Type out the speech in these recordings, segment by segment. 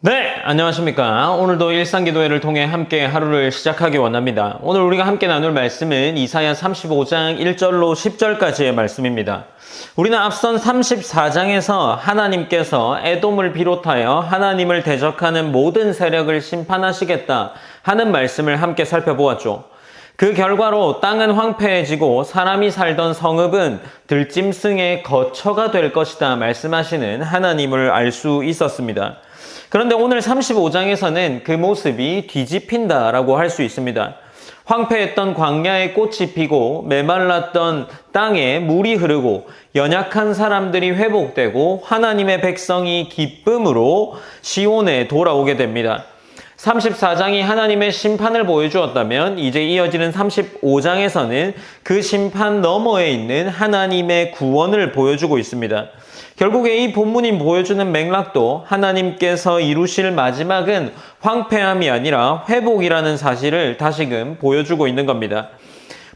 네, 안녕하십니까. 오늘도 일상기도회를 통해 함께 하루를 시작하기 원합니다. 오늘 우리가 함께 나눌 말씀은 이사야 35장 1절로 10절까지의 말씀입니다. 우리는 앞선 34장에서 하나님께서 에돔을 비롯하여 하나님을 대적하는 모든 세력을 심판하시겠다 하는 말씀을 함께 살펴보았죠. 그 결과로 땅은 황폐해지고 사람이 살던 성읍은 들짐승의 거처가 될 것이다 말씀하시는 하나님을 알 수 있었습니다. 그런데 오늘 35장에서는 그 모습이 뒤집힌다라고 할 수 있습니다. 황폐했던 광야에 꽃이 피고 메말랐던 땅에 물이 흐르고 연약한 사람들이 회복되고 하나님의 백성이 기쁨으로 시온에 돌아오게 됩니다. 34장이 하나님의 심판을 보여주었다면 이제 이어지는 35장에서는 그 심판 너머에 있는 하나님의 구원을 보여주고 있습니다. 결국에 이 본문이 보여주는 맥락도 하나님께서 이루실 마지막은 황폐함이 아니라 회복이라는 사실을 다시금 보여주고 있는 겁니다.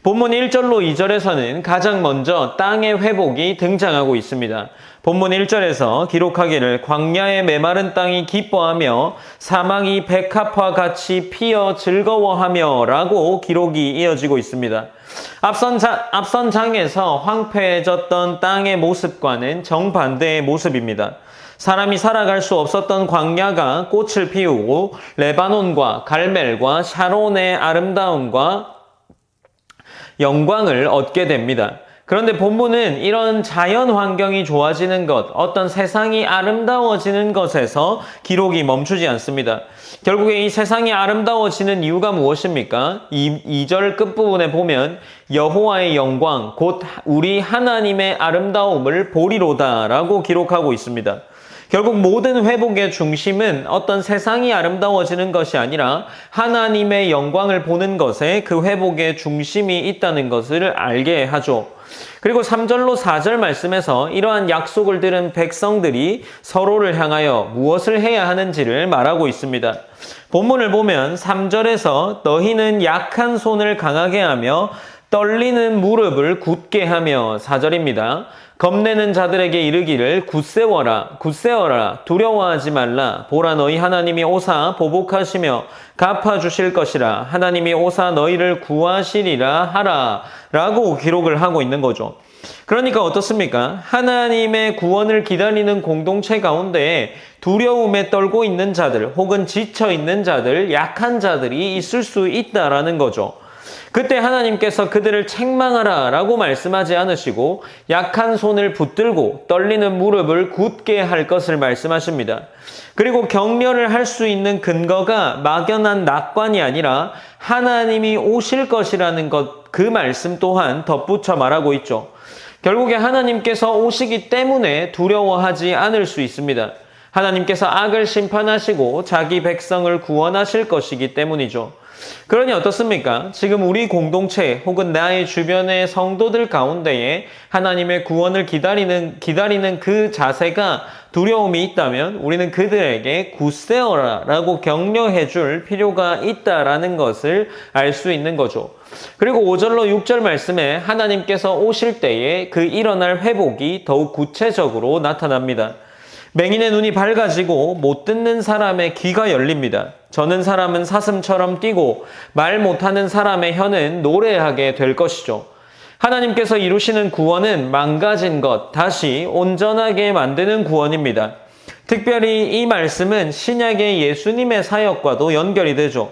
본문 1절로 2절에서는 가장 먼저 땅의 회복이 등장하고 있습니다. 본문 1절에서 기록하기를 광야의 메마른 땅이 기뻐하며 사막이 백합화 같이 피어 즐거워하며 라고 기록이 이어지고 있습니다. 앞선 장에서 황폐해졌던 땅의 모습과는 정반대의 모습입니다. 사람이 살아갈 수 없었던 광야가 꽃을 피우고 레바논과 갈멜과 샤론의 아름다움과 영광을 얻게 됩니다. 그런데 본문은 이런 자연 환경이 좋아지는 것, 어떤 세상이 아름다워지는 것에서 기록이 멈추지 않습니다. 결국에 이 세상이 아름다워지는 이유가 무엇입니까? 2절 끝부분에 보면 여호와의 영광, 곧 우리 하나님의 아름다움을 보리로다 라고 기록하고 있습니다. 결국 모든 회복의 중심은 어떤 세상이 아름다워지는 것이 아니라 하나님의 영광을 보는 것에 그 회복의 중심이 있다는 것을 알게 하죠. 그리고 3절로 4절 말씀에서 이러한 약속을 들은 백성들이 서로를 향하여 무엇을 해야 하는지를 말하고 있습니다. 본문을 보면 3절에서 너희는 약한 손을 강하게 하며 떨리는 무릎을 굳게 하며 4절입니다. 겁내는 자들에게 이르기를 굳세워라 굳세워라 두려워하지 말라 보라 너희 하나님이 오사 보복하시며 갚아주실 것이라 하나님이 오사 너희를 구하시리라 하라 라고 기록을 하고 있는 거죠. 그러니까 어떻습니까? 하나님의 구원을 기다리는 공동체 가운데 두려움에 떨고 있는 자들 혹은 지쳐 있는 자들 약한 자들이 있을 수 있다라는 거죠. 그때 하나님께서 그들을 책망하라 라고 말씀하지 않으시고 약한 손을 붙들고 떨리는 무릎을 굳게 할 것을 말씀하십니다. 그리고 격려를 할 수 있는 근거가 막연한 낙관이 아니라 하나님이 오실 것이라는 것, 그 말씀 또한 덧붙여 말하고 있죠. 결국에 하나님께서 오시기 때문에 두려워하지 않을 수 있습니다. 하나님께서 악을 심판하시고 자기 백성을 구원하실 것이기 때문이죠. 그러니 어떻습니까? 지금 우리 공동체 혹은 나의 주변의 성도들 가운데에 하나님의 구원을 기다리는 그 자세가 두려움이 있다면 우리는 그들에게 굳세어라 라고 격려해 줄 필요가 있다라는 것을 알 수 있는 거죠. 그리고 5절로 6절 말씀에 하나님께서 오실 때에 그 일어날 회복이 더욱 구체적으로 나타납니다. 맹인의 눈이 밝아지고 못 듣는 사람의 귀가 열립니다. 저는 사람은 사슴처럼 뛰고 말 못하는 사람의 혀는 노래하게 될 것이죠. 하나님께서 이루시는 구원은 망가진 것, 다시 온전하게 만드는 구원입니다. 특별히 이 말씀은 신약의 예수님의 사역과도 연결이 되죠.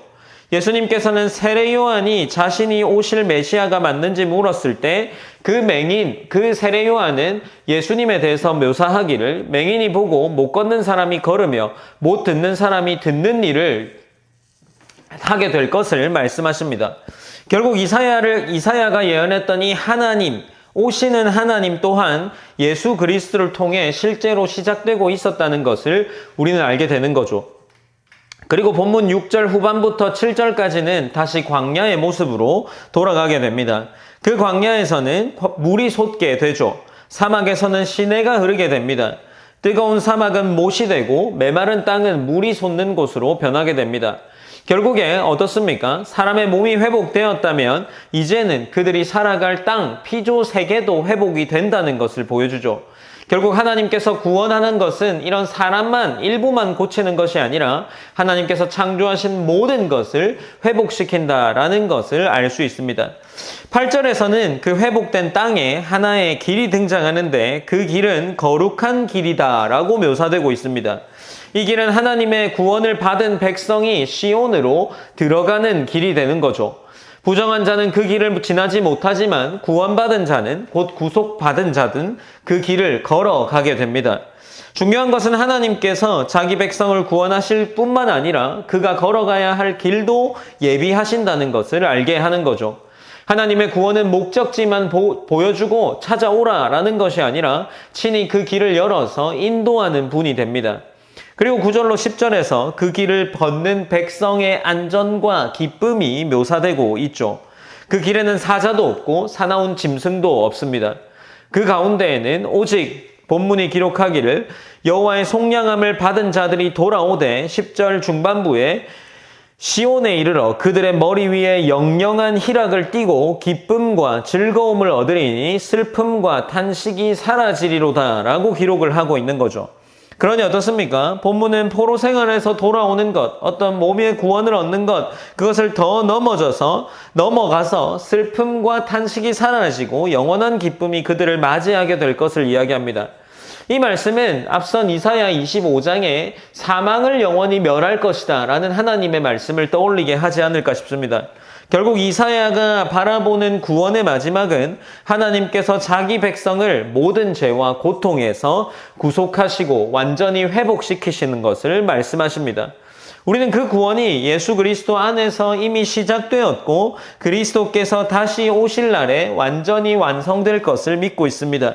예수님께서는 세례 요한이 자신이 오실 메시아가 맞는지 물었을 때 그 맹인, 그 세례 요한은 예수님에 대해서 묘사하기를 맹인이 보고 못 걷는 사람이 걸으며 못 듣는 사람이 듣는 일을 하게 될 것을 말씀하십니다. 결국 이사야가 예언했던 이 하나님, 오시는 하나님 또한 예수 그리스도를 통해 실제로 시작되고 있었다는 것을 우리는 알게 되는 거죠. 그리고 본문 6절 후반부터 7절까지는 다시 광야의 모습으로 돌아가게 됩니다. 그 광야에서는 물이 솟게 되죠. 사막에서는 시내가 흐르게 됩니다. 뜨거운 사막은 못이 되고 메마른 땅은 물이 솟는 곳으로 변하게 됩니다. 결국에 어떻습니까? 사람의 몸이 회복되었다면 이제는 그들이 살아갈 땅, 피조 세계도 회복이 된다는 것을 보여주죠. 결국 하나님께서 구원하는 것은 이런 사람만, 일부만 고치는 것이 아니라 하나님께서 창조하신 모든 것을 회복시킨다라는 것을 알 수 있습니다. 8절에서는 그 회복된 땅에 하나의 길이 등장하는데 그 길은 거룩한 길이다라고 묘사되고 있습니다. 이 길은 하나님의 구원을 받은 백성이 시온으로 들어가는 길이 되는 거죠. 부정한 자는 그 길을 지나지 못하지만 구원받은 자는, 곧 구속받은 자든 그 길을 걸어가게 됩니다. 중요한 것은 하나님께서 자기 백성을 구원하실 뿐만 아니라 그가 걸어가야 할 길도 예비하신다는 것을 알게 하는 거죠. 하나님의 구원은 목적지만 보여주고 찾아오라라는 것이 아니라 친히 그 길을 열어서 인도하는 분이 됩니다. 그리고 9절로 10절에서 그 길을 걷는 백성의 안전과 기쁨이 묘사되고 있죠. 그 길에는 사자도 없고 사나운 짐승도 없습니다. 그 가운데에는 오직 본문이 기록하기를 여호와의 속량함을 받은 자들이 돌아오되 10절 중반부에 시온에 이르러 그들의 머리 위에 영영한 희락을 띠고 기쁨과 즐거움을 얻으리니 슬픔과 탄식이 사라지리로다 라고 기록을 하고 있는 거죠. 그러니 어떻습니까? 본문은 포로 생활에서 돌아오는 것, 어떤 몸의 구원을 얻는 것, 그것을 더 넘어가서 슬픔과 탄식이 사라지고 영원한 기쁨이 그들을 맞이하게 될 것을 이야기합니다. 이 말씀은 앞선 이사야 25장에 사망을 영원히 멸할 것이다 라는 하나님의 말씀을 떠올리게 하지 않을까 싶습니다. 결국 이사야가 바라보는 구원의 마지막은 하나님께서 자기 백성을 모든 죄와 고통에서 구속하시고 완전히 회복시키시는 것을 말씀하십니다. 우리는 그 구원이 예수 그리스도 안에서 이미 시작되었고 그리스도께서 다시 오실 날에 완전히 완성될 것을 믿고 있습니다.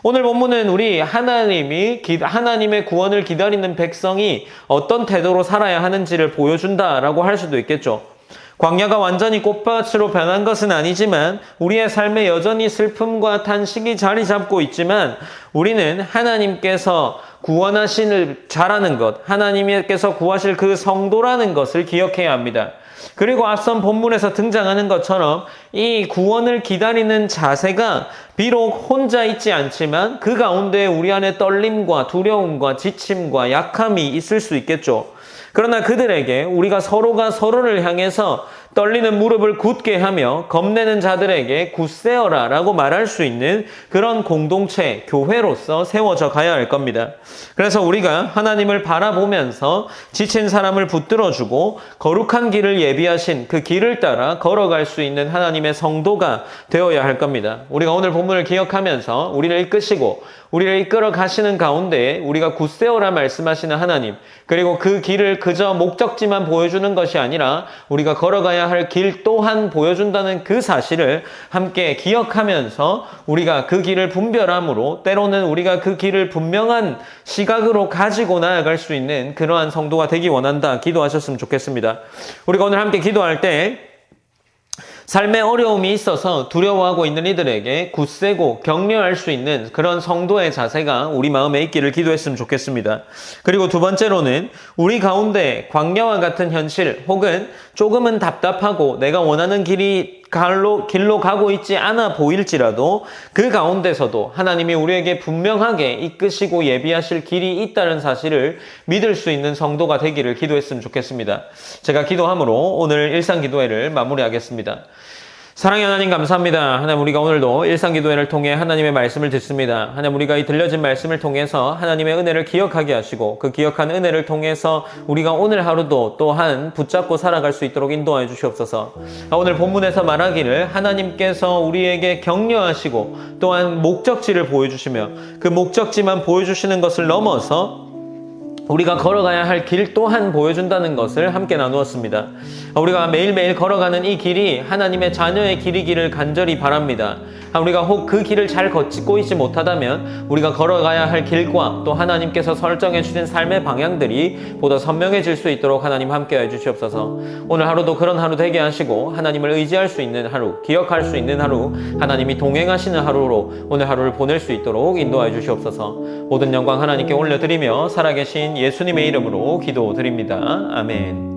오늘 본문은 우리 하나님의 구원을 기다리는 백성이 어떤 태도로 살아야 하는지를 보여준다라고 할 수도 있겠죠. 광야가 완전히 꽃밭으로 변한 것은 아니지만 우리의 삶에 여전히 슬픔과 탄식이 자리 잡고 있지만 우리는 하나님께서 구원하시는 자라는 것, 하나님께서 구하실 그 성도라는 것을 기억해야 합니다. 그리고 앞선 본문에서 등장하는 것처럼 이 구원을 기다리는 자세가 비록 혼자 있지 않지만 그 가운데 우리 안에 떨림과 두려움과 지침과 약함이 있을 수 있겠죠. 그러나 그들에게 우리가 서로가 서로를 향해서 떨리는 무릎을 굳게 하며 겁내는 자들에게 굳세어라 라고 말할 수 있는 그런 공동체, 교회로서 세워져 가야 할 겁니다. 그래서 우리가 하나님을 바라보면서 지친 사람을 붙들어주고 거룩한 길을 예비하신 그 길을 따라 걸어갈 수 있는 하나님의 성도가 되어야 할 겁니다. 우리가 오늘 본문을 기억하면서 우리를 이끄시고 우리를 이끌어 가시는 가운데 우리가 굳세어라 말씀하시는 하나님, 그리고 그 길을 그저 목적지만 보여주는 것이 아니라 우리가 걸어가야 할 길 또한 보여준다는 그 사실을 함께 기억하면서 우리가 그 길을 분별함으로 때로는 우리가 그 길을 분명한 시각으로 가지고 나아갈 수 있는 그러한 성도가 되기 원한다 기도하셨으면 좋겠습니다. 우리가 오늘 함께 기도할 때 삶에 어려움이 있어서 두려워하고 있는 이들에게 굳세고 격려할 수 있는 그런 성도의 자세가 우리 마음에 있기를 기도했으면 좋겠습니다. 그리고 두 번째로는 우리 가운데 광야와 같은 현실 혹은 조금은 답답하고 내가 원하는 길로 가고 있지 않아 보일지라도 그 가운데서도 하나님이 우리에게 분명하게 이끄시고 예비하실 길이 있다는 사실을 믿을 수 있는 성도가 되기를 기도했으면 좋겠습니다. 제가 기도함으로 오늘 일상기도회를 마무리하겠습니다. 사랑의 하나님 감사합니다. 하나님 우리가 오늘도 일상기도회를 통해 하나님의 말씀을 듣습니다. 하나님 우리가 이 들려진 말씀을 통해서 하나님의 은혜를 기억하게 하시고 그 기억한 은혜를 통해서 우리가 오늘 하루도 또한 붙잡고 살아갈 수 있도록 인도하여 주시옵소서. 오늘 본문에서 말하기를 하나님께서 우리에게 격려하시고 또한 목적지를 보여주시며 그 목적지만 보여주시는 것을 넘어서 우리가 걸어가야 할 길 또한 보여준다는 것을 함께 나누었습니다. 우리가 매일매일 걸어가는 이 길이 하나님의 자녀의 길이기를 간절히 바랍니다. 우리가 혹 그 길을 잘 걷고 있지 못하다면 우리가 걸어가야 할 길과 또 하나님께서 설정해 주신 삶의 방향들이 보다 선명해질 수 있도록 하나님 함께해 주시옵소서. 오늘 하루도 그런 하루 되게 하시고 하나님을 의지할 수 있는 하루, 기억할 수 있는 하루, 하나님이 동행하시는 하루로 오늘 하루를 보낼 수 있도록 인도하여 주시옵소서. 모든 영광 하나님께 올려드리며 살아계신 예수님의 이름으로 기도드립니다. 아멘.